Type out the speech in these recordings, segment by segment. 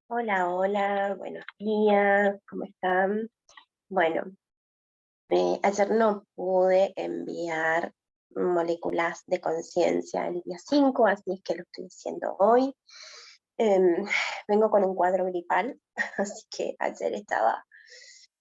Hola, hola, buenos días, ¿cómo están? Bueno, ayer no pude enviar moléculas de conciencia el día 5, así es que lo estoy haciendo hoy. Em, Vengo con un cuadro gripal, así que ayer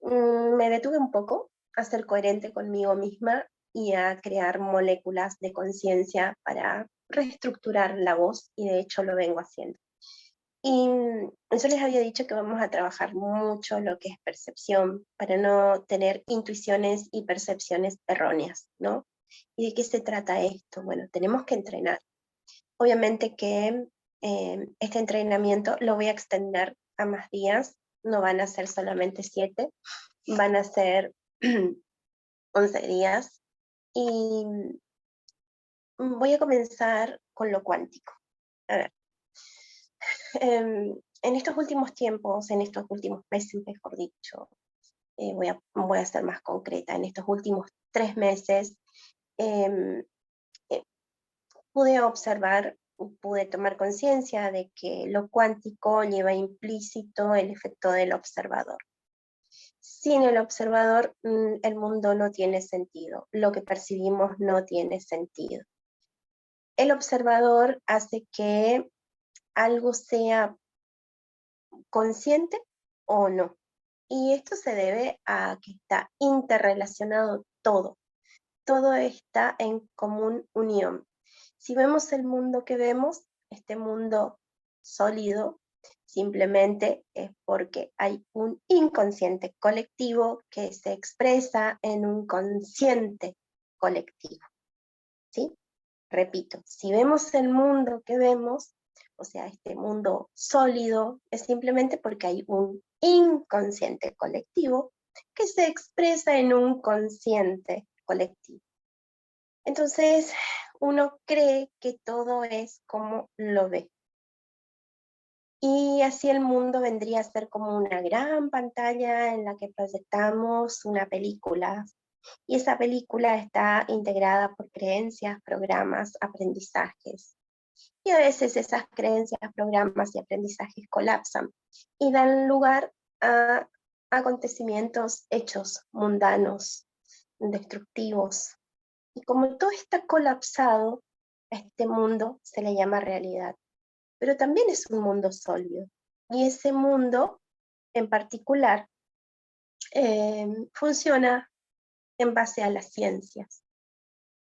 me detuve un poco a ser coherente conmigo misma y a crear moléculas de conciencia para reestructurar la voz, y de hecho lo vengo haciendo. Y yo les había dicho que vamos a trabajar mucho lo que es percepción para no tener intuiciones y percepciones erróneas, ¿no? ¿Y de qué se trata esto? Bueno, tenemos que entrenar. Obviamente que este entrenamiento lo voy a extender a más días, no van a ser solamente 7, van a ser 11 días. Y voy a comenzar con lo cuántico. A ver, en estos últimos tiempos, en estos últimos meses, mejor dicho, voy a ser más concreta, en estos últimos 3 meses, em, eh, pude observar, pude tomar conciencia de que lo cuántico lleva implícito el efecto del observador. Sin el observador, el mundo no tiene sentido, lo que percibimos no tiene sentido. El observador hace que algo sea consciente o no. Y esto se debe a que está interrelacionado todo. Todo está en común unión. Si vemos el mundo que vemos, este mundo sólido, simplemente es porque hay un inconsciente colectivo que se expresa en un consciente colectivo, ¿sí? Repito, si vemos el mundo que vemos, o sea, este mundo sólido, es simplemente porque hay un inconsciente colectivo que se expresa en un consciente colectivo. Entonces, uno cree que todo es como lo ve. Y así el mundo vendría a ser como una gran pantalla en la que proyectamos una película. Y esa película está integrada por creencias, programas, aprendizajes. Y a veces esas creencias, programas y aprendizajes colapsan y dan lugar a acontecimientos, hechos mundanos, destructivos. Y como todo está colapsado, a este mundo se le llama realidad. Pero también es un mundo sólido. Y ese mundo en particular funciona en base a las ciencias.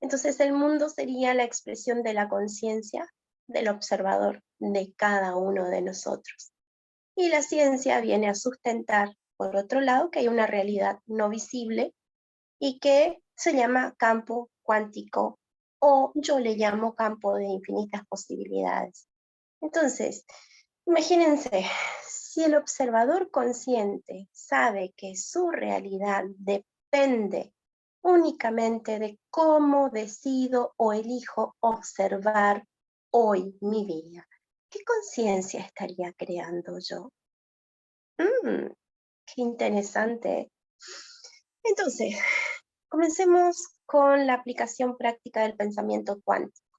Entonces el mundo sería la expresión de la conciencia del observador, de cada uno de nosotros. Y la ciencia viene a sustentar, por otro lado, que hay una realidad no visible y que se llama campo cuántico, o yo le llamo campo de infinitas posibilidades. Entonces, imagínense, si el observador consciente sabe que su realidad depende únicamente de cómo decido o elijo observar hoy mi vida, ¿qué conciencia estaría creando yo? Mm, qué interesante. Entonces, comencemos con la aplicación práctica del pensamiento cuántico.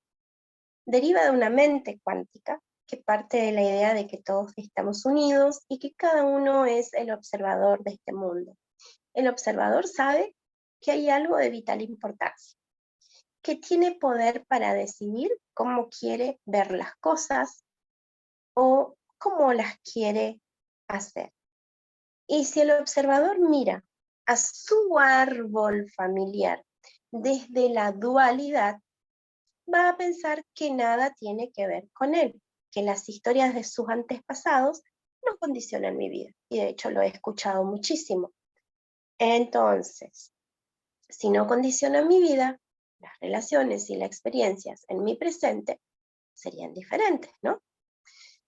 Deriva de una mente cuántica que parte de la idea de que todos estamos unidos y que cada uno es el observador de este mundo. El observador sabe que hay algo de vital importancia, que tiene poder para decidir cómo quiere ver las cosas o cómo las quiere hacer. Y si el observador mira a su árbol familiar desde la dualidad, va a pensar que nada tiene que ver con él, que las historias de sus antepasados no condicionan mi vida. Y de hecho lo he escuchado muchísimo. Entonces, si no condicionan mi vida, las relaciones y las experiencias en mi presente serían diferentes, ¿no?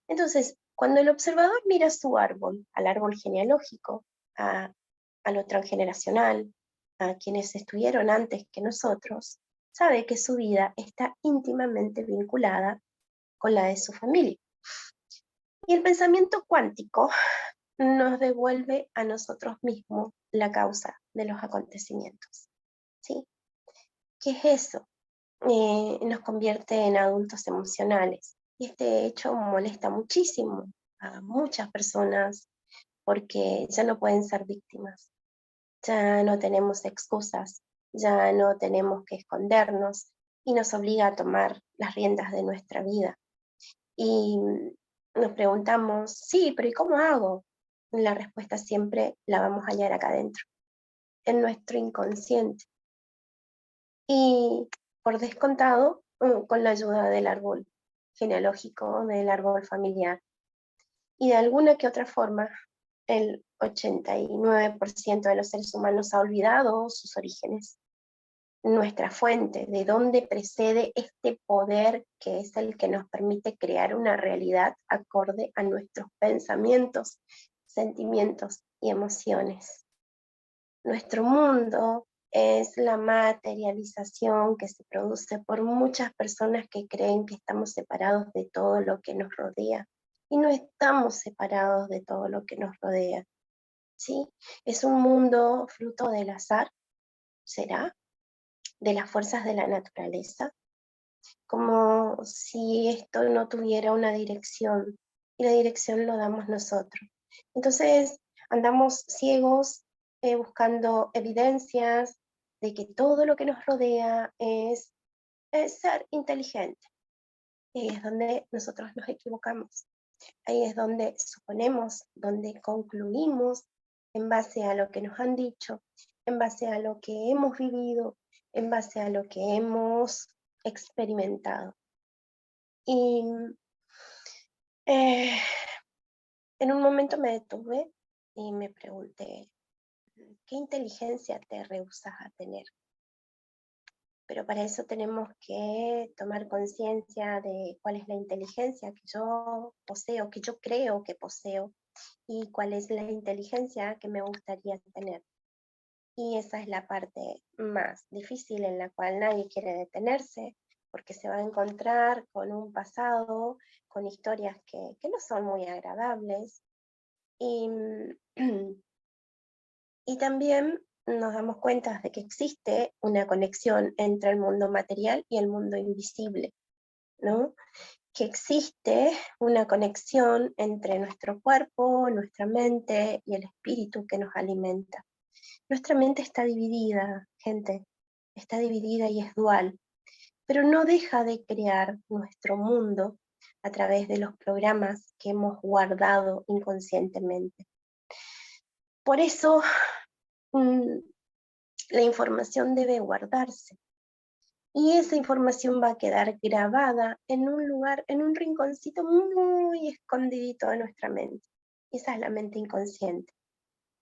Entonces, cuando el observador mira su árbol, al árbol genealógico, a lo transgeneracional, a quienes estuvieron antes que nosotros, sabe que su vida está íntimamente vinculada con la de su familia. Y el pensamiento cuántico nos devuelve a nosotros mismos la causa de los acontecimientos, ¿sí? ¿Qué es eso? Nos convierte en adultos emocionales. Y este hecho molesta muchísimo a muchas personas porque ya no pueden ser víctimas, ya no tenemos excusas, ya no tenemos que escondernos y nos obliga a tomar las riendas de nuestra vida. Y nos preguntamos, sí, pero ¿y cómo hago? La respuesta siempre la vamos a hallar acá adentro, en nuestro inconsciente. Y por descontado, con la ayuda del árbol genealógico, del árbol familiar. Y de alguna que otra forma, el 89% de los seres humanos ha olvidado sus orígenes, nuestra fuente, de dónde precede este poder que es el que nos permite crear una realidad acorde a nuestros pensamientos, sentimientos y emociones. Nuestro mundo es la materialización que se produce por muchas personas que creen que estamos separados de todo lo que nos rodea. Y no estamos separados de todo lo que nos rodea. ¿Sí? Es un mundo fruto del azar, ¿será? De las fuerzas de la naturaleza, como si esto no tuviera una dirección, y la dirección lo damos nosotros. Entonces andamos ciegos buscando evidencias de que todo lo que nos rodea es ser inteligente. Y ahí es donde nosotros nos equivocamos. Ahí es donde suponemos, donde concluimos en base a lo que nos han dicho, en base a lo que hemos vivido, en base a lo que hemos experimentado. Y eh, en un momento me detuve y me pregunté, ¿qué inteligencia te rehusas a tener? Pero para eso tenemos que tomar conciencia de cuál es la inteligencia que yo poseo, que yo creo que poseo, y cuál es la inteligencia que me gustaría tener. Y esa es la parte más difícil en la cual nadie quiere detenerse, porque se va a encontrar con un pasado, con historias que no son muy agradables. Y, y también nos damos cuenta de que existe una conexión entre el mundo material y el mundo invisible, ¿no? Que existe una conexión entre nuestro cuerpo, nuestra mente y el espíritu que nos alimenta. Nuestra mente está dividida, gente, está dividida y es dual, pero no deja de crear nuestro mundo a través de los programas que hemos guardado inconscientemente. Por eso la información debe guardarse y esa información va a quedar grabada en un lugar, en un rinconcito muy escondidito de nuestra mente. Esa es la mente inconsciente.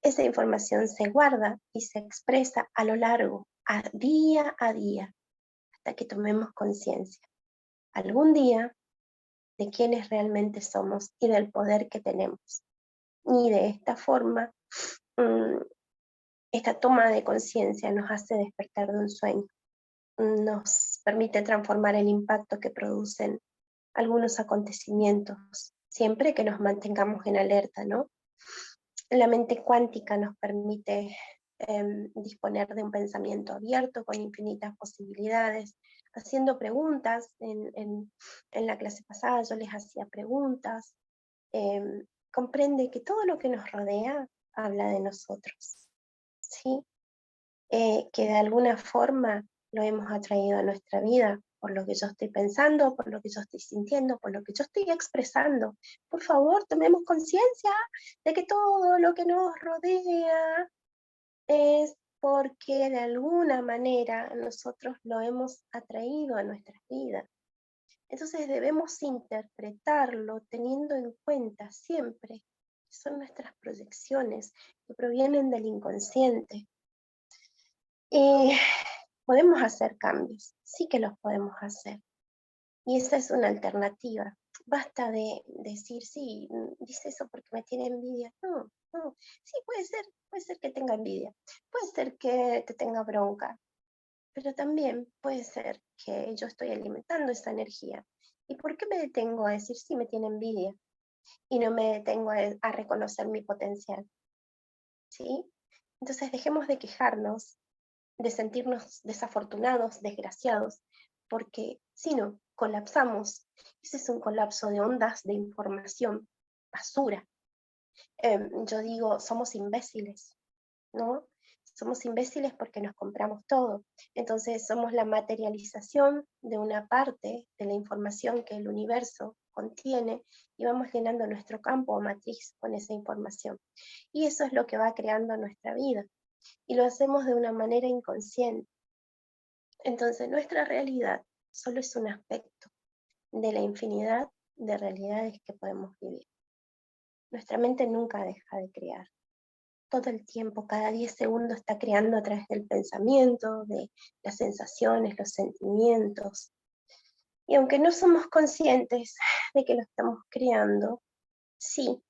Esa información se guarda y se expresa a lo largo, día a día, hasta que tomemos conciencia algún día de quiénes realmente somos y del poder que tenemos. Y de esta forma, esta toma de conciencia nos hace despertar de un sueño, nos permite transformar el impacto que producen algunos acontecimientos, siempre que nos mantengamos en alerta, ¿no? La mente cuántica nos permite disponer de un pensamiento abierto con infinitas posibilidades, haciendo preguntas. En la clase pasada yo les hacía preguntas. Comprende que todo lo que nos rodea habla de nosotros, ¿sí? Que de alguna forma lo hemos atraído a nuestra vida por lo que yo estoy pensando, por lo que yo estoy sintiendo, por lo que yo estoy expresando. Por favor, tomemos conciencia de que todo lo que nos rodea es porque de alguna manera nosotros lo hemos atraído a nuestras vidas. Entonces debemos interpretarlo teniendo en cuenta siempre que son nuestras proyecciones que provienen del inconsciente. Y podemos hacer cambios, sí que los podemos hacer. Y esa es una alternativa. Basta de decir, sí, dice eso porque me tiene envidia. No, no. Sí, puede ser que tenga envidia, puede ser que te tenga bronca, pero también puede ser que yo estoy alimentando esa energía. ¿Y por qué me detengo a decir, sí, me tiene envidia? Y no me detengo a reconocer mi potencial, ¿sí? Entonces dejemos de quejarnos, de sentirnos desafortunados, desgraciados, porque si no, colapsamos. Ese es un colapso de ondas de información basura. Yo digo, somos imbéciles, ¿no? Somos imbéciles porque nos compramos todo. Entonces somos la materialización de una parte de la información que el universo contiene y vamos llenando nuestro campo o matriz con esa información. Y eso es lo que va creando nuestra vida. Y lo hacemos de una manera inconsciente. Entonces nuestra realidad solo es un aspecto de la infinidad de realidades que podemos vivir. Nuestra mente nunca deja de crear. Todo el tiempo, cada 10 segundos está creando a través del pensamiento, de las sensaciones, los sentimientos. Y aunque no somos conscientes de que lo estamos creando, sí,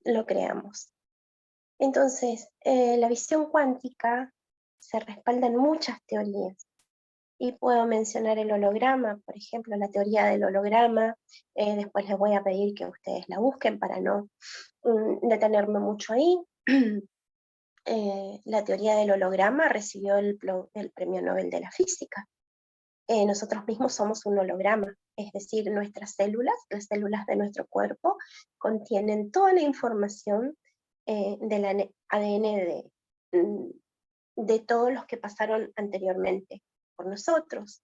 lo creamos. Entonces, la visión cuántica se respalda en muchas teorías. Y puedo mencionar el holograma, por ejemplo, la teoría del holograma. Después les voy a pedir que ustedes la busquen para no detenerme mucho ahí. La teoría del holograma recibió el Premio Nobel de la Física. Nosotros mismos somos un holograma, es decir, nuestras células, las células de nuestro cuerpo, contienen toda la información del ADN de todos los que pasaron anteriormente por nosotros.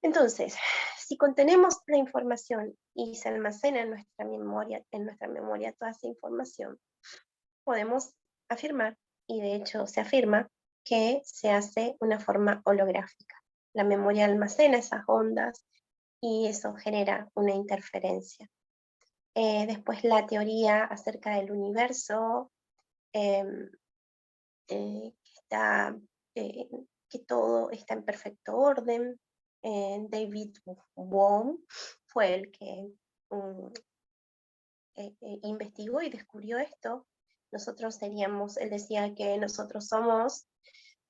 Entonces, si contenemos la información y se almacena en nuestra memoria toda esa información, podemos afirmar, y de hecho se afirma, que se hace una forma holográfica. La memoria almacena esas ondas y eso genera una interferencia. Después la teoría acerca del universo, que todo está en perfecto orden. David Bohm fue el que investigó y descubrió esto. Él decía que nosotros somos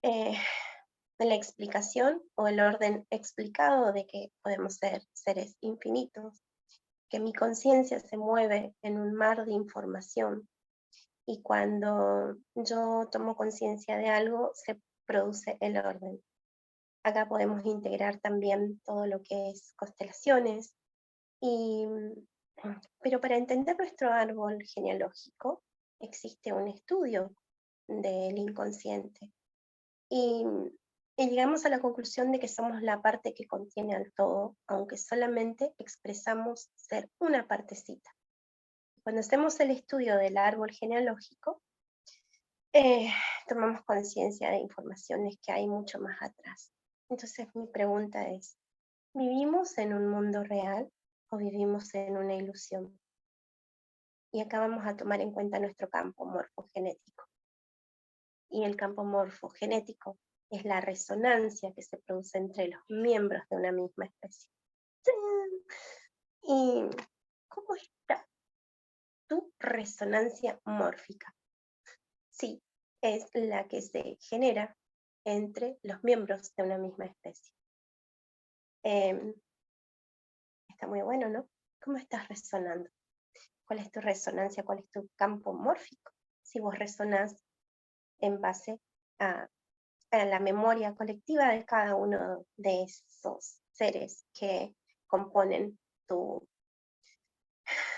la explicación o el orden explicado de que podemos ser seres infinitos, que mi conciencia se mueve en un mar de información y cuando yo tomo conciencia de algo se produce el orden. Acá podemos integrar también todo lo que es constelaciones, pero para entender nuestro árbol genealógico existe un estudio del inconsciente y llegamos a la conclusión de que somos la parte que contiene al todo, aunque solamente expresamos ser una partecita. Cuando hacemos el estudio del árbol genealógico, tomamos conciencia de informaciones que hay mucho más atrás. Entonces mi pregunta es, ¿vivimos en un mundo real o vivimos en una ilusión? Y acá vamos a tomar en cuenta nuestro campo morfogenético. Y el campo morfogenético es la resonancia que se produce entre los miembros de una misma especie. ¿Y cómo está tu resonancia mórfica? Sí, es la que se genera entre los miembros de una misma especie. Está muy bueno, ¿no? ¿Cómo estás resonando? ¿Cuál es tu resonancia? ¿Cuál es tu campo mórfico? Si vos resonás en base a la memoria colectiva de cada uno de esos seres que componen tu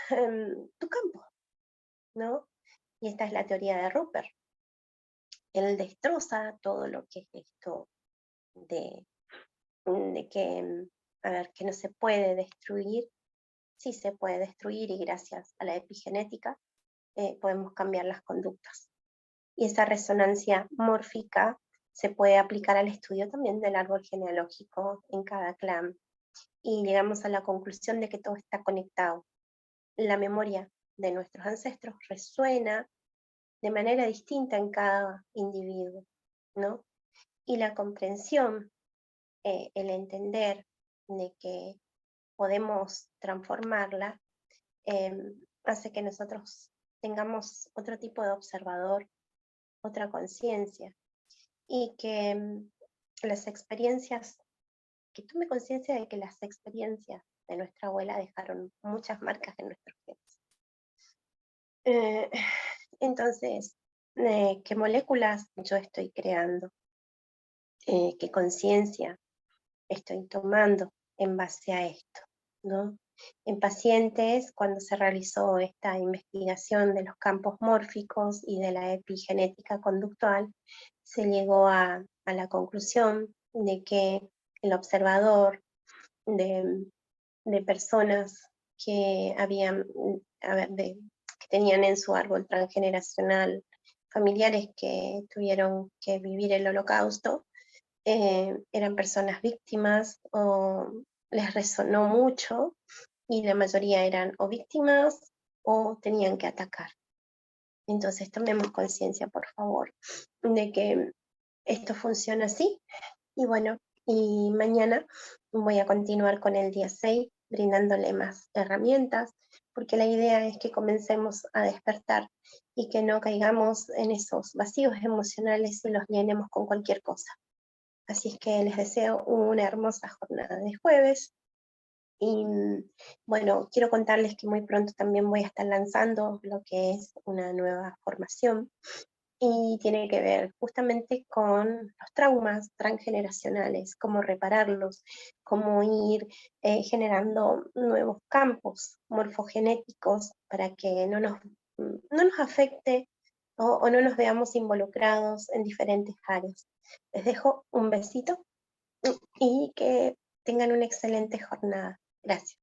campo, ¿no? Y esta es la teoría de Rupert. Él destroza todo lo que es esto de que, que no se puede destruir. Sí se puede destruir y gracias a la epigenética podemos cambiar las conductas. Y esa resonancia mórfica se puede aplicar al estudio también del árbol genealógico en cada clan. Y llegamos a la conclusión de que todo está conectado. La memoria de nuestros ancestros resuena de manera distinta en cada individuo, ¿no? Y la comprensión, el entender de que podemos transformarla, hace que nosotros tengamos otro tipo de observador, otra conciencia, y que las experiencias, que tome conciencia de que las experiencias de nuestra abuela dejaron muchas marcas en nuestros genes. Entonces, ¿qué moléculas yo estoy creando? ¿Qué conciencia estoy tomando en base a esto? ¿no? En pacientes, cuando se realizó esta investigación de los campos mórficos y de la epigenética conductual, se llegó a la conclusión de que el observador de, de personas que habían, que tenían en su árbol transgeneracional familiares que tuvieron que vivir el holocausto, eran personas víctimas o les resonó mucho, y la mayoría eran o víctimas o tenían que atacar. Entonces tomemos conciencia, por favor, de que esto funciona así. Y bueno, y mañana voy a continuar con el día 6, brindándole más herramientas, porque la idea es que comencemos a despertar y que no caigamos en esos vacíos emocionales y los llenemos con cualquier cosa. Así es que les deseo una hermosa jornada de jueves. Y bueno, quiero contarles que muy pronto también voy a estar lanzando lo que es una nueva formación, y tiene que ver justamente con los traumas transgeneracionales, cómo repararlos, cómo ir generando nuevos campos morfogenéticos para que no nos afecte o no nos veamos involucrados en diferentes áreas. Les dejo un besito y que tengan una excelente jornada. Gracias.